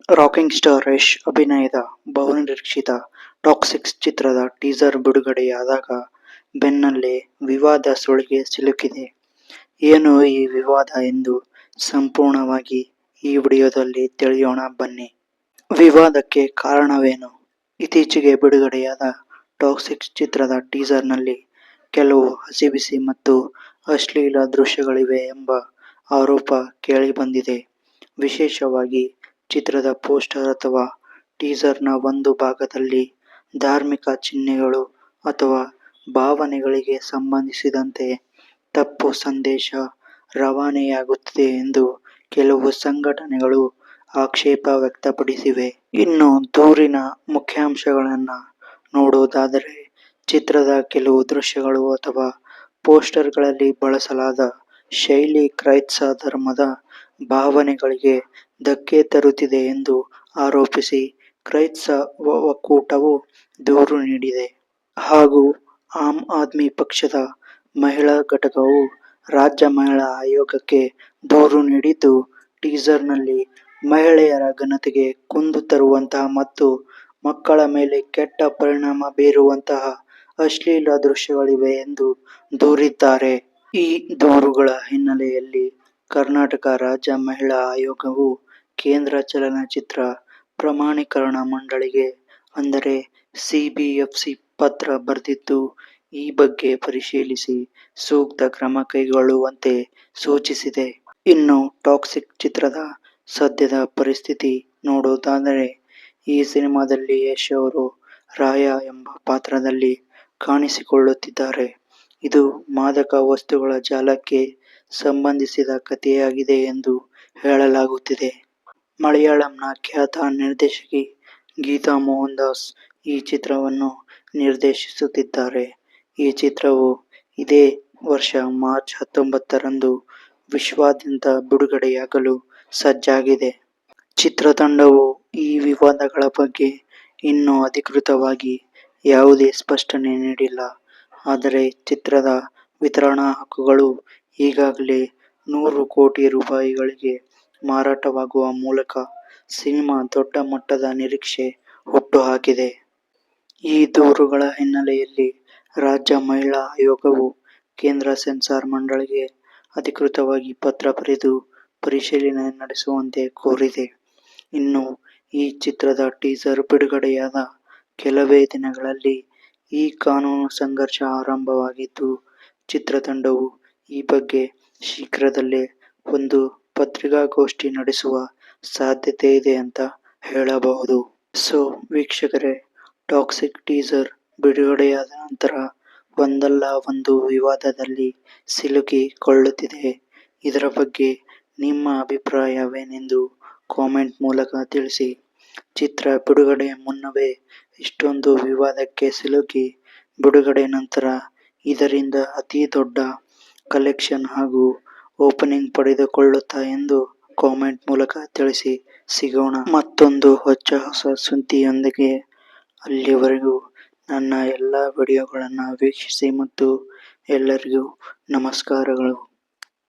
Rocking star Yash ಅಭಿನಯದ ಬಹುನಿರೀಕ್ಷಿತ toxic ಚಿತ್ರದ ಟೀಸರ್ ಬಿಡುಗಡೆಯಾದಾಗ ಬೆನ್ನಲ್ಲೇ ವಿವಾದ ಸುಳಿಗೆ ಸಿಲುಕಿದೆ. ಏನು ಈ ವಿವಾದ ಎಂದು ಸಂಪೂರ್ಣವಾಗಿ ಈ ವಿಡಿಯೋದಲ್ಲಿ ತಿಳಿಯೋಣ ಬನ್ನಿ. ವಿವಾದಕ್ಕೆ ಕಾರಣವೇನು? ಇತ್ತೀಚೆಗೆ ಬಿಡುಗಡೆಯಾದ ಟಾಕ್ಸಿಕ್ ಚಿತ್ರದ ಟೀಸರ್ನಲ್ಲಿ ಕೆಲವು ಹಸಿಬಿಸಿ ಮತ್ತು ಅಶ್ಲೀಲ ದೃಶ್ಯಗಳಿವೆ ಎಂಬ ಆರೋಪ ಕೇಳಿಬಂದಿದೆ. ವಿಶೇಷವಾಗಿ ಚಿತ್ರದ ಪೋಸ್ಟರ್ ಅಥವಾ ಟೀಸರ್ನ ಒಂದು ಭಾಗದಲ್ಲಿ ಧಾರ್ಮಿಕ ಚಿಹ್ನೆಗಳು ಅಥವಾ ಭಾವನೆಗಳಿಗೆ ಸಂಬಂಧಿಸಿದಂತೆ ತಪ್ಪು ಸಂದೇಶ ರವಾನೆಯಾಗುತ್ತಿದೆ ಎಂದು ಕೆಲವು ಸಂಘಟನೆಗಳು ಆಕ್ಷೇಪ ವ್ಯಕ್ತಪಡಿಸಿವೆ. ಇನ್ನು ದೂರಿನ ಮುಖ್ಯಾಂಶಗಳನ್ನು ನೋಡುವುದಾದರೆ, ಚಿತ್ರದ ಕೆಲವು ದೃಶ್ಯಗಳು ಅಥವಾ ಪೋಸ್ಟರ್ಗಳಲ್ಲಿ ಬಳಸಲಾದ ಶೈಲಿ ಕ್ರೈಸ್ತ ಧರ್ಮದ ಭಾವನೆಗಳಿಗೆ ಧಕ್ಕೆ ತರುತ್ತಿದೆ ಎಂದು ಆರೋಪಿಸಿ ಕ್ರೈಸ್ತ ಒಕ್ಕೂಟವು ದೂರು ನೀಡಿದೆ. ಹಾಗೂ ಆಮ್ ಆದ್ಮಿ ಪಕ್ಷದ ಮಹಿಳಾ ಘಟಕವು ರಾಜ್ಯ ಮಹಿಳಾ ಆಯೋಗಕ್ಕೆ ದೂರು ನೀಡಿದ್ದು, ಟೀಸರ್ನಲ್ಲಿ ಮಹಿಳೆಯರ ಘನತೆಗೆ ಕುಂದು ತರುವಂತಹ ಮತ್ತು ಮಕ್ಕಳ ಮೇಲೆ ಕೆಟ್ಟ ಪರಿಣಾಮ ಬೀರುವಂತಹ ಅಶ್ಲೀಲ ದೃಶ್ಯಗಳಿವೆ ಎಂದು ದೂರಿದ್ದಾರೆ. ಈ ದೂರುಗಳ ಹಿನ್ನೆಲೆಯಲ್ಲಿ ಕರ್ನಾಟಕ ರಾಜ್ಯ ಮಹಿಳಾ ಆಯೋಗವು ಕೇಂದ್ರ ಚಲನಚಿತ್ರ ಪ್ರಮಾಣೀಕರಣ ಮಂಡಳಿಗೆ ಅಂದರೆ ಸಿಬಿಎಫ್ಸಿ ಪತ್ರ ಬರೆದಿದ್ದು, ಈ ಬಗ್ಗೆ ಪರಿಶೀಲಿಸಿ ಸೂಕ್ತ ಕ್ರಮ ಕೈಗೊಳ್ಳುವಂತೆ ಸೂಚಿಸಿದೆ. ಇನ್ನು ಟಾಕ್ಸಿಕ್ ಚಿತ್ರದ ಸದ್ಯದ ಪರಿಸ್ಥಿತಿ ನೋಡುವುದಾದರೆ, ಈ ಸಿನಿಮಾದಲ್ಲಿ ಯಶ್ ಅವರು ರಾಯಾ ಎಂಬ ಪಾತ್ರದಲ್ಲಿ ಕಾಣಿಸಿಕೊಳ್ಳುತ್ತಿದ್ದಾರೆ. ಇದು ಮಾದಕ ವಸ್ತುಗಳ ಜಾಲಕ್ಕೆ ಸಂಬಂಧಿಸಿದ ಕಥೆಯಾಗಿದೆ ಎಂದು ಹೇಳಲಾಗುತ್ತಿದೆ. ಮಲಯಾಳಂನ ಖ್ಯಾತ ನಿರ್ದೇಶಕಿ ಗೀತಾ ಮೋಹನ್ ದಾಸ್ ಈ ಚಿತ್ರವನ್ನು ನಿರ್ದೇಶಿಸುತ್ತಿದ್ದಾರೆ. ಈ ಚಿತ್ರವು ಇದೇ ವರ್ಷ ಮಾರ್ಚ್ 19ರಂದು ವಿಶ್ವಾದ್ಯಂತ ಬಿಡುಗಡೆಯಾಗಲು ಸಜ್ಜಾಗಿದೆ. ಚಿತ್ರತಂಡವು ಈ ವಿವಾದಗಳ ಬಗ್ಗೆ ಇನ್ನೂ ಅಧಿಕೃತವಾಗಿ ಯಾವುದೇ ಸ್ಪಷ್ಟನೆ ನೀಡಿಲ್ಲ. ಆದರೆ ಚಿತ್ರದ ವಿತರಣಾ ಹಕ್ಕುಗಳು ಈಗಾಗಲೇ 100 ಕೋಟಿ ರೂಪಾಯಿಗಳಿಗೆ ಮಾರಾಟವಾಗುವ ಮೂಲಕ ಸಿನಿಮಾ ದೊಡ್ಡ ಮಟ್ಟದ ನಿರೀಕ್ಷೆ ಹುಟ್ಟುಹಾಕಿದೆ. ಈ ದೂರುಗಳ ಹಿನ್ನೆಲೆಯಲ್ಲಿ ರಾಜ್ಯ ಮಹಿಳಾ ಆಯೋಗವು ಕೇಂದ್ರ ಸೆನ್ಸಾರ್ ಮಂಡಳಿಗೆ ಅಧಿಕೃತವಾಗಿ ಪತ್ರ ಬರೆದು ಪರಿಶೀಲನೆ ನಡೆಸುವಂತೆ ಕೋರಿದೆ. ಇನ್ನು ಈ ಚಿತ್ರದ ಟೀಸರ್ ಬಿಡುಗಡೆಯಾದ ಕೆಲವೇ ದಿನಗಳಲ್ಲಿ ಈ ಕಾನೂನು ಸಂಘರ್ಷ ಆರಂಭವಾಗಿದ್ದು, ಚಿತ್ರತಂಡವು ಈ ಬಗ್ಗೆ ಶೀಘ್ರದಲ್ಲೇ ಒಂದು ಪತ್ರಿಕಾಗೋಷ್ಠಿ ನಡೆಸುವ ಸಾಧ್ಯತೆ ಇದೆ ಅಂತ ಹೇಳಬಹುದು. ಸೊ ವೀಕ್ಷಕರೇ, ಟಾಕ್ಸಿಕ್ ಟೀಸರ್ ಬಿಡುಗಡೆಯಾದ ನಂತರ ಒಂದಲ್ಲ ಒಂದು ವಿವಾದದಲ್ಲಿ ಸಿಲುಕಿಕೊಳ್ಳುತ್ತಿದೆ. ಇದರ ಬಗ್ಗೆ ನಿಮ್ಮ ಅಭಿಪ್ರಾಯವೇನೆಂದು ಕಾಮೆಂಟ್ ಮೂಲಕ ತಿಳಿಸಿ. ಚಿತ್ರ ಬಿಡುಗಡೆಯ ಮುನ್ನವೇ ಇಷ್ಟೊಂದು ವಿವಾದಕ್ಕೆ ಸಿಲುಕಿ ಬಿಡುಗಡೆ ನಂತರ ಇದರಿಂದ ಅತಿ ದೊಡ್ಡ ಕಲೆಕ್ಷನ್ ಹಾಗೂ ಓಪನಿಂಗ್ ಪಡೆದುಕೊಳ್ಳುತ್ತಾ ಎಂದು ಕಾಮೆಂಟ್ ಮೂಲಕ ತಿಳಿಸಿ. ಸಿಗೋಣ ಮತ್ತೊಂದು ಹೊಸ ಸುದ್ದಿಯೊಂದಿಗೆ. ಅಲ್ಲಿಯವರೆಗೂ ನನ್ನ ಎಲ್ಲ ವಿಡಿಯೋಗಳನ್ನು ವೀಕ್ಷಿಸಿ ಮತ್ತು ಎಲ್ಲರಿಗೂ ನಮಸ್ಕಾರಗಳು.